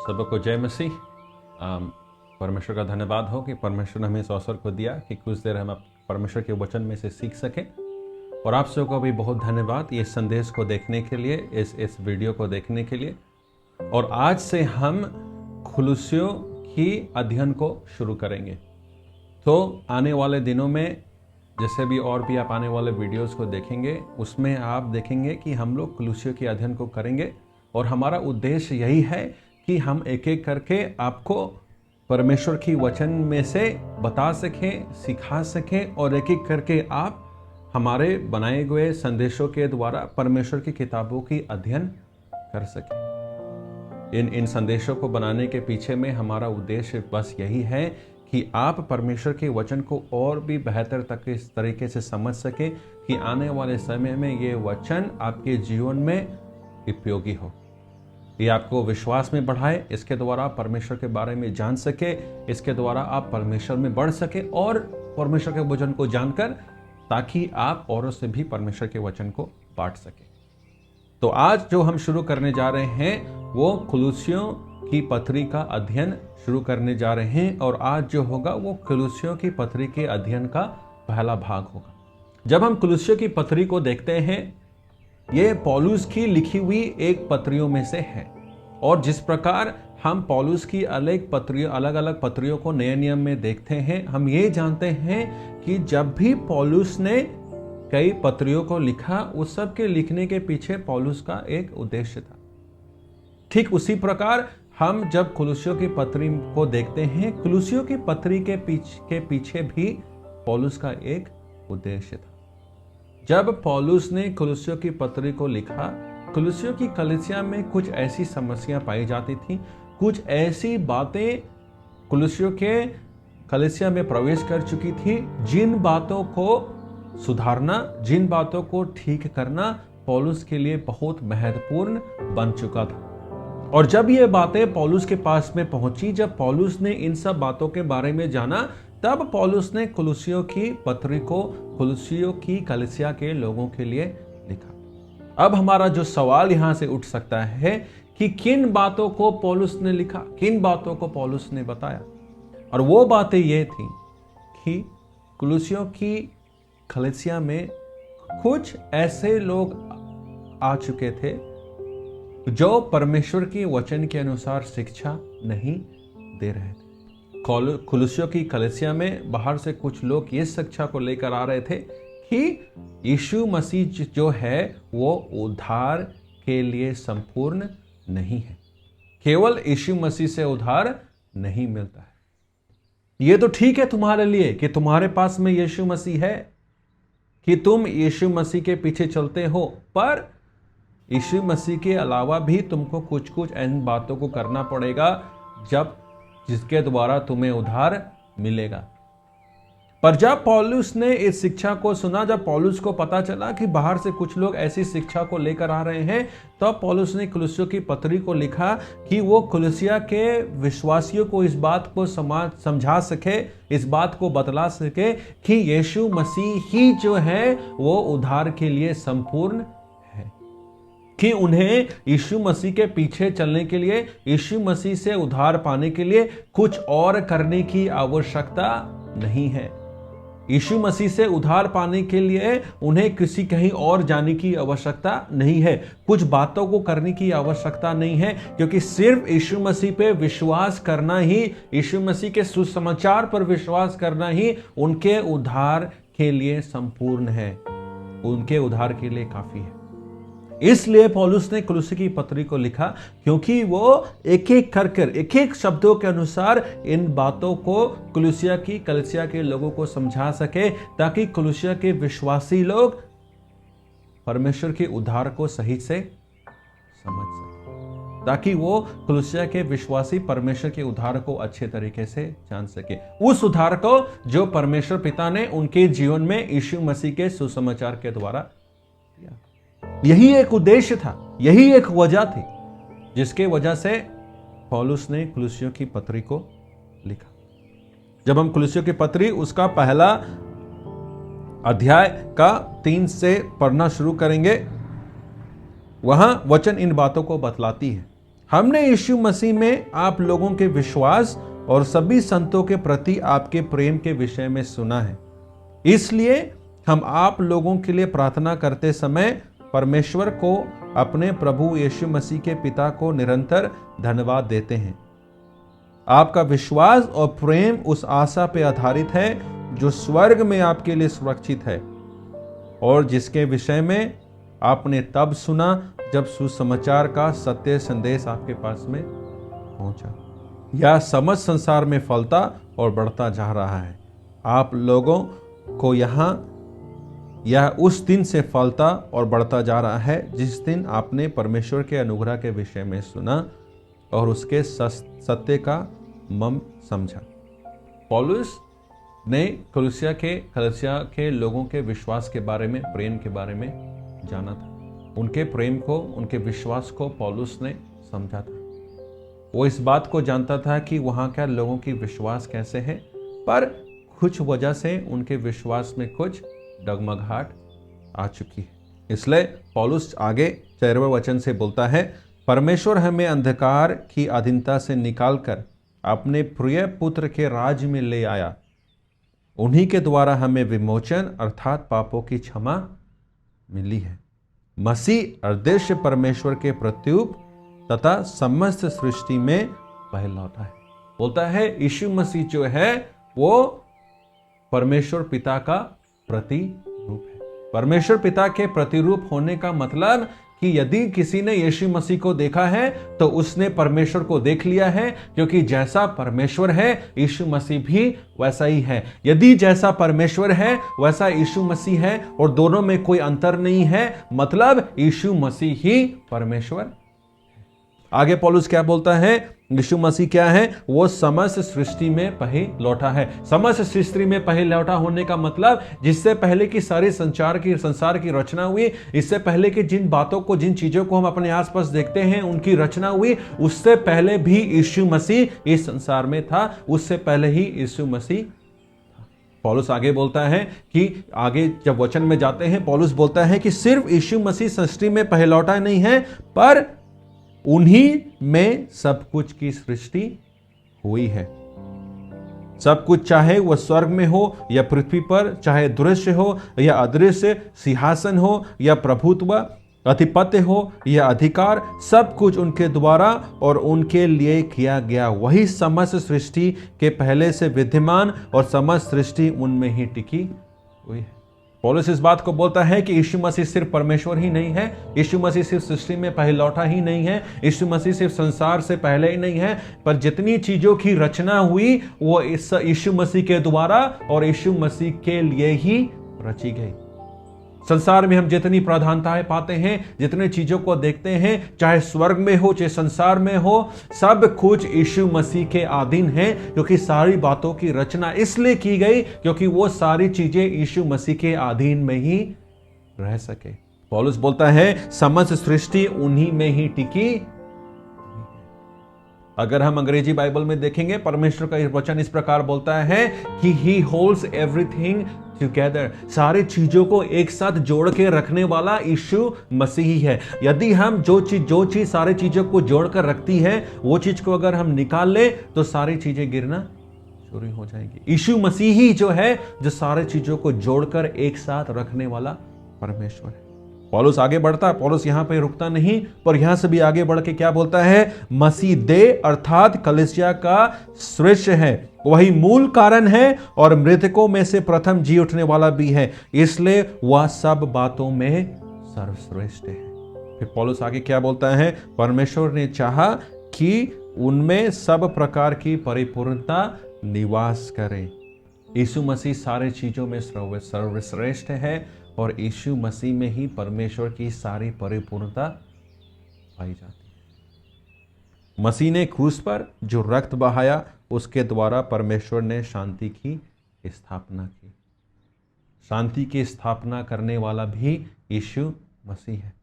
सबको जय मसीह। परमेश्वर का धन्यवाद हो कि परमेश्वर ने हमें इस अवसर को दिया कि कुछ देर हम परमेश्वर के वचन में से सीख सकें। और आप सबको भी बहुत धन्यवाद ये संदेश को देखने के लिए, इस वीडियो को देखने के लिए। और आज से हम कुलुस्सियों की अध्ययन को शुरू करेंगे। तो आने वाले दिनों में जैसे भी और भी आप आने वाले वीडियोस को देखेंगे, उसमें आप देखेंगे कि हम लोग कुलुस्सियों के अध्ययन को करेंगे। और हमारा उद्देश्य यही है कि हम एक एक करके आपको परमेश्वर की वचन में से बता सकें, सिखा सकें और एक एक करके आप हमारे बनाए हुए संदेशों के द्वारा परमेश्वर की किताबों की अध्ययन कर सकें। इन संदेशों को बनाने के पीछे में हमारा उद्देश्य बस यही है कि आप परमेश्वर के वचन को और भी बेहतर तक इस तरीके से समझ सके कि आने वाले समय में ये वचन आपके जीवन में उपयोगी हो, ये आपको विश्वास में बढ़ाए, इसके द्वारा आप परमेश्वर के बारे में जान सके, इसके द्वारा आप परमेश्वर में बढ़ सके और परमेश्वर के वचन को जानकर ताकि आप औरों से भी परमेश्वर के वचन को बांट सके। तो आज जो हम शुरू करने जा रहे हैं वो कुलुस्सियों की पत्री का अध्ययन शुरू करने जा रहे हैं। और आज जो होगा वो कुलुस्सियों की पत्री के अध्ययन का पहला भाग होगा। जब हम कुलुस्सियों की पत्री को देखते हैं, ये पौलुस की लिखी हुई एक पत्रियों में से है। और जिस प्रकार हम पौलुस की अलग अलग पत्रियों को नए नियम में देखते हैं, हम ये जानते हैं कि जब भी पौलुस ने कई पत्रियों को लिखा, उस सब के लिखने के पीछे पौलुस का एक उद्देश्य था। ठीक उसी प्रकार हम जब कुलुस्सियों की पत्री को देखते हैं, कुलुस्सियों की पत्री के पीछे भी पौलुस का एक उद्देश्य था। जब पौलुस ने कुलुस्सियों की पत्री को लिखा, कुलुस्सियों की कलीसिया में कुछ ऐसी समस्या पाई जाती थी, कुछ ऐसी बातें कुलुस्सियों के कलीसिया में प्रवेश कर चुकी थी, जिन बातों को सुधारना, जिन बातों को ठीक करना पौलुस के लिए बहुत महत्वपूर्ण बन चुका था। और जब ये बातें पौलुस के पास में पहुंची, जब पौलुस ने इन सब बातों के बारे में जाना, तब पौलुस ने कुलुस्सियों की पत्री को कुलुस्सियों की कलीसिया के लोगों के लिए लिखा। अब हमारा जो सवाल यहां से उठ सकता है कि किन बातों को पौलुस ने लिखा, किन बातों को पौलुस ने बताया। और वो बातें ये थी कि कुलुस्सियों की कलीसिया में कुछ ऐसे लोग आ चुके थे जो परमेश्वर के वचन के अनुसार शिक्षा नहीं दे रहे थे। कुलुस्सियों की कलीसिया में बाहर से कुछ लोग ये शिक्षा को लेकर आ रहे थे कि यीशु मसीह जो है वो उद्धार के लिए संपूर्ण नहीं है, केवल यीशु मसीह से उद्धार नहीं मिलता है। ये तो ठीक है तुम्हारे लिए कि तुम्हारे पास में यीशु मसीह है, कि तुम यीशु मसीह के पीछे चलते हो, पर यीशु मसीह के अलावा भी तुमको कुछ इन बातों को करना पड़ेगा जिसके द्वारा तुम्हें उद्धार मिलेगा। पर जब पौलुस ने इस शिक्षा को सुना, जब पौलुस को पता चला कि बाहर से कुछ लोग ऐसी शिक्षा को लेकर आ रहे हैं, तो पौलुस ने कुलुस्सियों की पत्री को लिखा कि वो कुलुस्सिया के विश्वासियों को इस बात को समझा सके, इस बात को बतला सके कि यीशु मसीह ही जो है वो उद्धार के लिए संपूर्ण, कि उन्हें यीशु मसीह के पीछे चलने के लिए, यीशु मसीह से उद्धार पाने के लिए कुछ और करने की आवश्यकता नहीं है। यीशु मसीह से उद्धार पाने के लिए उन्हें किसी कहीं और जाने की आवश्यकता नहीं है, कुछ बातों को करने की आवश्यकता नहीं है, क्योंकि सिर्फ यीशु मसीह पे विश्वास करना ही, यीशु मसीह के सुसमाचार पर विश्वास करना ही उनके उद्धार के लिए संपूर्ण है, उनके उद्धार के लिए काफी है। इसलिए पौलुस ने कुलुस्सी की पत्री को लिखा, क्योंकि वो एक एक कर एक एक शब्दों के अनुसार इन बातों को कुलुस्सिया की कलीसिया के लोगों को समझा सके, ताकि कुलुस्सिया के विश्वासी लोग परमेश्वर के उद्धार को सही से समझ सके, ताकि वो कुलुस्सिया के विश्वासी परमेश्वर के उद्धार को अच्छे तरीके से जान सके, उस उद्धार को जो परमेश्वर पिता ने उनके जीवन में यीशु मसीह के सुसमाचार के द्वारा किया। यही एक उद्देश्य था, यही एक वजह थी जिसके वजह से पौलुस ने कुलुस्सियों की पत्री को लिखा। जब हम कुलुस्सियों की पत्री उसका पहला अध्याय का 3 से पढ़ना शुरू करेंगे, वहां वचन इन बातों को बतलाती है। हमने यीशु मसीह में आप लोगों के विश्वास और सभी संतों के प्रति आपके प्रेम के विषय में सुना है। इसलिए हम आप लोगों के लिए प्रार्थना करते समय परमेश्वर को अपने प्रभु यीशु मसीह के पिता को निरंतर धन्यवाद देते हैं। आपका विश्वास और प्रेम उस आशा पर आधारित है जो स्वर्ग में आपके लिए सुरक्षित है और जिसके विषय में आपने तब सुना जब सुसमाचार का सत्य संदेश आपके पास में पहुंचा। यह समझ संसार में फलता और बढ़ता जा रहा है। आप लोगों को यह उस दिन से फलता और बढ़ता जा रहा है जिस दिन आपने परमेश्वर के अनुग्रह के विषय में सुना और उसके सत्य का मर्म समझा। पौलुस ने कलीसिया के लोगों के विश्वास के बारे में, प्रेम के बारे में जाना था। उनके प्रेम को, उनके विश्वास को पौलुस ने समझा था। वो इस बात को जानता था कि वहाँ के लोगों की विश्वास कैसे है, पर कुछ वजह से उनके विश्वास में कुछ डगमगाहट आ चुकी है। इसलिए पौलुस आगे 4वें वचन से बोलता है, परमेश्वर हमें अंधकार की अधीनता से निकालकर अपने प्रिय पुत्र के राज्य में ले आया। उन्हीं के द्वारा हमें विमोचन अर्थात पापों की क्षमा मिली है। मसीह अदृश्य परमेश्वर के प्रतिरूप तथा समस्त सृष्टि में पहलौठा है। बोलता है यीशु मसीह जो है वो परमेश्वर पिता का प्रतिरूप है। परमेश्वर पिता के प्रतिरूप होने का मतलब कि यदि किसी ने यीशु मसीह को देखा है तो उसने परमेश्वर को देख लिया है, क्योंकि जैसा परमेश्वर है यीशु मसीह भी वैसा ही है। यदि जैसा परमेश्वर है वैसा यीशु मसीह है और दोनों में कोई अंतर नहीं है, मतलब यीशु मसीह ही परमेश्वर। आगे पौलुस क्या बोलता है, यीशु मसीह क्या है, वो समस्त सृष्टि में पहलौठा है। समस्त सृष्टि में पहलौठा होने का मतलब जिससे पहले की सारी संसार की रचना हुई, इससे पहले की जिन बातों को, जिन चीजों को हम अपने आसपास देखते हैं उनकी रचना हुई, उससे पहले भी यीशु मसीह इस संसार में था। उससे पहले ही यीशु मसीह था। पौलुस आगे बोलता है कि आगे जब वचन में जाते हैं पौलुस बोलता है कि सिर्फ यीशु मसीह सृष्टि में पहलौठा नहीं है, पर उन्हीं में सब कुछ की सृष्टि हुई है। सब कुछ, चाहे वह स्वर्ग में हो या पृथ्वी पर, चाहे दृश्य हो या अदृश्य, सिंहासन हो या प्रभुत्व, अधिपत्य हो या अधिकार, सब कुछ उनके द्वारा और उनके लिए किया गया। वही समस्त सृष्टि के पहले से विद्यमान और समस्त सृष्टि उनमें ही टिकी हुई है। पौलुस इस बात को बोलता है कि यीशु मसीह सिर्फ परमेश्वर ही नहीं है, यीशु मसीह सिर्फ सृष्टि में पहलौठा ही नहीं है, यीशु मसीह सिर्फ संसार से पहले ही नहीं है, पर जितनी चीजों की रचना हुई वो इस यीशु मसीह के द्वारा और यीशु मसीह के लिए ही रची गई। संसार में हम जितनी प्रधानताएं पाते हैं, जितने चीजों को देखते हैं, चाहे स्वर्ग में हो चाहे संसार में हो, सब कुछ यीशु मसीह के अधीन है, क्योंकि सारी बातों की रचना इसलिए की गई क्योंकि वो सारी चीजें यीशु मसीह के अधीन में ही रह सके। पौलुस बोलता है समस्त सृष्टि उन्हीं में ही टिकी। अगर हम अंग्रेजी बाइबल में देखेंगे, परमेश्वर का वचन इस प्रकार बोलता है कि ही होल्ड्स एवरीथिंग टुगेदर। सारी चीजों को एक साथ जोड़ के रखने वाला यीशु मसीह ही है। यदि हम जो चीज सारी चीजों को जोड़कर रखती है, वो चीज को अगर हम निकाल ले तो सारी चीजें गिरना शुरू हो जाएंगी। यीशु मसीह ही जो है जो सारी चीजों को जोड़कर एक साथ रखने वाला परमेश्वर है। पौलुस आगे बढ़ता है, पौलुस यहां पे रुकता नहीं, पर यहां से भी आगे बढ़ के क्या बोलता है, मसीह देह अर्थात कलीसिया का श्रेष्ठ है, वही मूल कारण है और मृतकों में से प्रथम जी उठने वाला भी है, इसलिए वह सब बातों में सर्वश्रेष्ठ है। फिर पौलुस आगे क्या बोलता है, परमेश्वर ने चाहा कि उनमें सब प्रकार की परिपूर्णता निवास करे। यीशु मसीह सारे चीजों में सर्वश्रेष्ठ है और यीशु मसीह में ही परमेश्वर की सारी परिपूर्णता पाई जाती है। मसीह ने क्रूस पर जो रक्त बहाया उसके द्वारा परमेश्वर ने शांति की स्थापना की। शांति की स्थापना करने वाला भी यीशु मसीह है।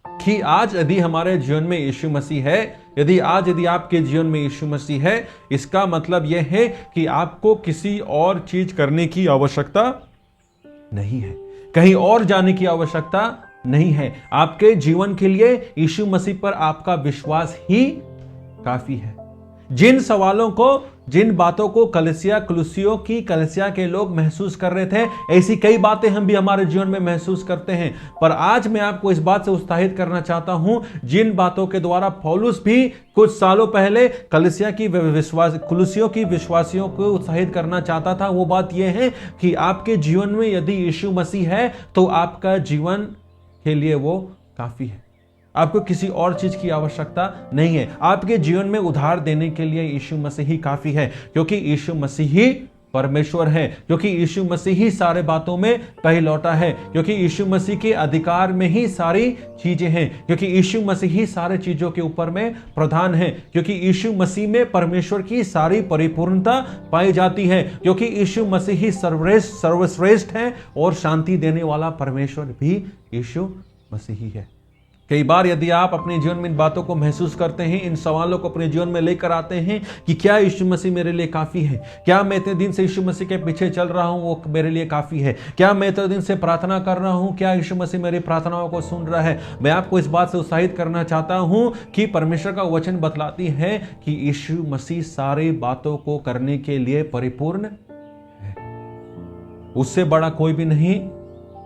कि आज यदि हमारे जीवन में यीशु मसीह है, यदि आपके जीवन में यीशु मसीह है, इसका मतलब यह है कि आपको किसी और चीज करने की आवश्यकता नहीं है, कहीं और जाने की आवश्यकता नहीं है। आपके जीवन के लिए यीशु मसीह पर आपका विश्वास ही काफी है। जिन सवालों को, जिन बातों को कुलुसियों की कलीसिया के लोग महसूस कर रहे थे, ऐसी कई बातें हम भी हमारे जीवन में महसूस करते हैं। पर आज मैं आपको इस बात से उत्साहित करना चाहता हूं, जिन बातों के द्वारा पौलुस भी कुछ सालों पहले कुलुसियों की विश्वासियों को उत्साहित करना चाहता था, वो बात यह है कि आपके जीवन में यदि यीशु मसीह है तो आपका जीवन के लिए वो काफी है। आपको किसी और चीज की आवश्यकता नहीं है। आपके जीवन में उद्धार देने के लिए यीशु मसीह ही काफी है, क्योंकि यीशु मसीह ही परमेश्वर है, क्योंकि यीशु मसीह ही सारे बातों में पहिलौठा है, क्योंकि यीशु मसीह के अधिकार में ही सारी चीजें हैं, क्योंकि यीशु मसीह ही सारे चीजों के ऊपर में प्रधान है, क्योंकि यीशु मसीह में परमेश्वर की सारी परिपूर्णता पाई जाती है, क्योंकि यीशु मसीह ही सर्वश्रेष्ठ है और शांति देने वाला परमेश्वर भी यीशु मसीह ही है। कई बार यदि आप अपने जीवन में इन बातों को महसूस करते हैं, इन सवालों को अपने जीवन में लेकर आते हैं कि क्या यीशु मसीह मेरे लिए काफी है, क्या मैं इतने दिन से यीशु मसीह के पीछे चल रहा हूं वो मेरे लिए काफी है, क्या मैं इतने दिन से प्रार्थना कर रहा हूं, क्या यीशु मसीह मेरी प्रार्थनाओं को सुन रहा है, मैं आपको इस बात से उत्साहित करना चाहता हूं कि परमेश्वर का वचन बतलाती है कि यीशु मसीह सारी बातों को करने के लिए परिपूर्ण है। उससे बड़ा कोई भी नहीं,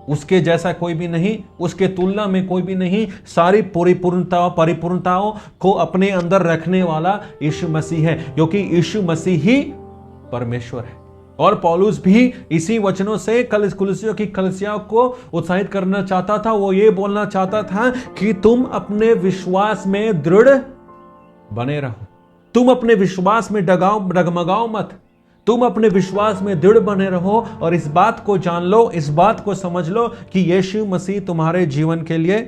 उसके जैसा कोई भी नहीं, उसके तुलना में कोई भी नहीं। सारी परिपूर्णताओं को अपने अंदर रखने वाला यीशु मसीह है, क्योंकि यीशु मसीह ही परमेश्वर है। और पौलुस भी इसी वचनों से कुलुसियों की कलीसिया को उत्साहित करना चाहता था। वो ये बोलना चाहता था कि तुम अपने विश्वास में दृढ़ बने रहो, तुम अपने विश्वास में डगमगाओ मत, तुम अपने विश्वास में दृढ़ बने रहो और इस बात को जान लो, इस बात को समझ लो कि यीशु मसीह तुम्हारे जीवन के लिए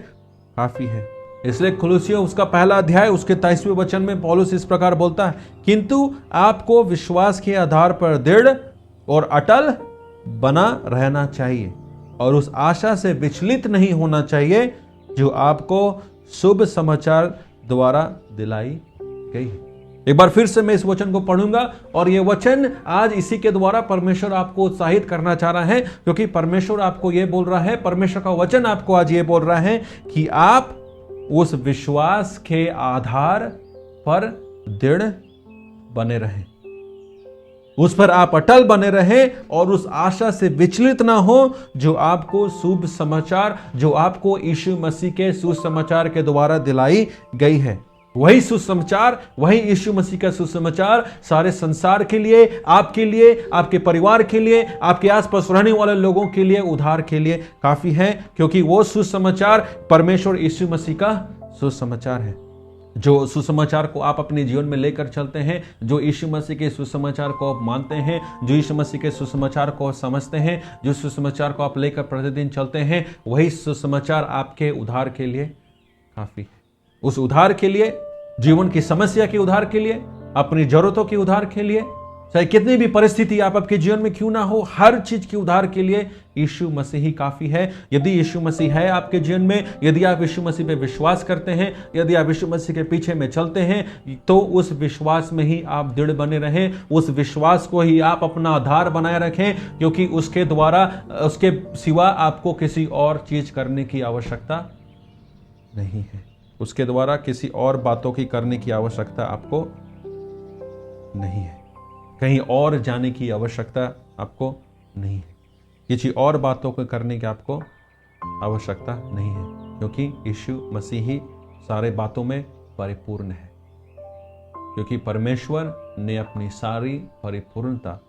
काफी है। इसलिए कुलुसियों उसका पहला अध्याय उसके 23वें वचन में पौलुस इस प्रकार बोलता है, किंतु आपको विश्वास के आधार पर दृढ़ और अटल बना रहना चाहिए और उस आशा से विचलित नहीं होना चाहिए जो आपको शुभ समाचार द्वारा दिलाई गई है। एक बार फिर से मैं इस वचन को पढ़ूंगा और यह वचन आज इसी के द्वारा परमेश्वर आपको उत्साहित करना चाह रहा है, क्योंकि परमेश्वर आपको यह बोल रहा है, परमेश्वर का वचन आपको आज यह बोल रहा है कि आप उस विश्वास के आधार पर दृढ़ बने रहें, उस पर आप अटल बने रहें और उस आशा से विचलित ना हो जो आपको शुभ समाचार, जो आपको यीशु मसीह के सुसमाचार के द्वारा दिलाई गई है। वही सुसमाचार, वही यीशु मसीह का सुसमाचार सारे संसार के लिए, आपके परिवार के लिए, आपके आसपास रहने वाले लोगों के लिए, उद्धार के लिए काफी है, क्योंकि वो सुसमाचार परमेश्वर यीशु मसीह का सुसमाचार है। जो सुसमाचार को आप अपने जीवन में लेकर चलते हैं, जो यीशु मसीह के सुसमाचार को आप मानते हैं, जो यीशु मसीह के सुसमाचार को समझते हैं, जो सुसमाचार को आप लेकर प्रतिदिन चलते हैं, वही सुसमाचार आपके उद्धार के लिए काफी है। उस उद्धार के लिए, जीवन की समस्या के उद्धार के लिए, अपनी जरूरतों के उद्धार के लिए, चाहे कितनी भी परिस्थिति आपके जीवन में क्यों ना हो, हर चीज के उद्धार के लिए यीशु मसीह ही काफी है। यदि यीशु मसीह है आपके जीवन में, यदि आप यीशु मसीह पे विश्वास करते हैं, यदि आप यीशु मसीह के पीछे में चलते हैं, तो उस विश्वास में ही आप दृढ़ बने रहें, उस विश्वास को ही आप अपना आधार बनाए रखें, क्योंकि उसके द्वारा, उसके सिवा आपको किसी और चीज करने की आवश्यकता नहीं है। उसके द्वारा किसी और बातों की करने की आवश्यकता आपको नहीं है, कहीं और जाने की आवश्यकता आपको नहीं है, किसी और बातों को करने की आपको आवश्यकता नहीं है, क्योंकि यीशु मसीह ही सारे बातों में परिपूर्ण है, क्योंकि परमेश्वर ने अपनी सारी परिपूर्णता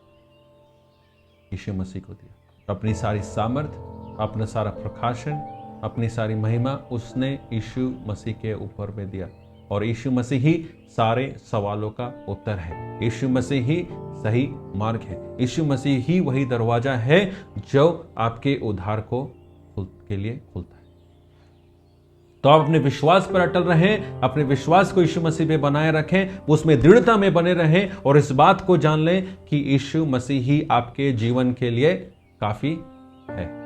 यीशु मसीह को दिया। अपनी सारी सामर्थ, अपना सारा प्रकाशन, अपनी सारी महिमा उसने यीशु मसीह के ऊपर में दिया, और यीशु मसीह ही सारे सवालों का उत्तर है। यीशु मसीह ही सही मार्ग है। यीशु मसीह ही वही दरवाजा है जो आपके उद्धार के लिए खुलता है। तो आप अपने विश्वास पर अटल रहें, अपने विश्वास को यीशु मसीह पे बनाए रखें, उसमें दृढ़ता में बने रहें और इस बात को जान लें कि यीशु मसीह ही आपके जीवन के लिए काफी है।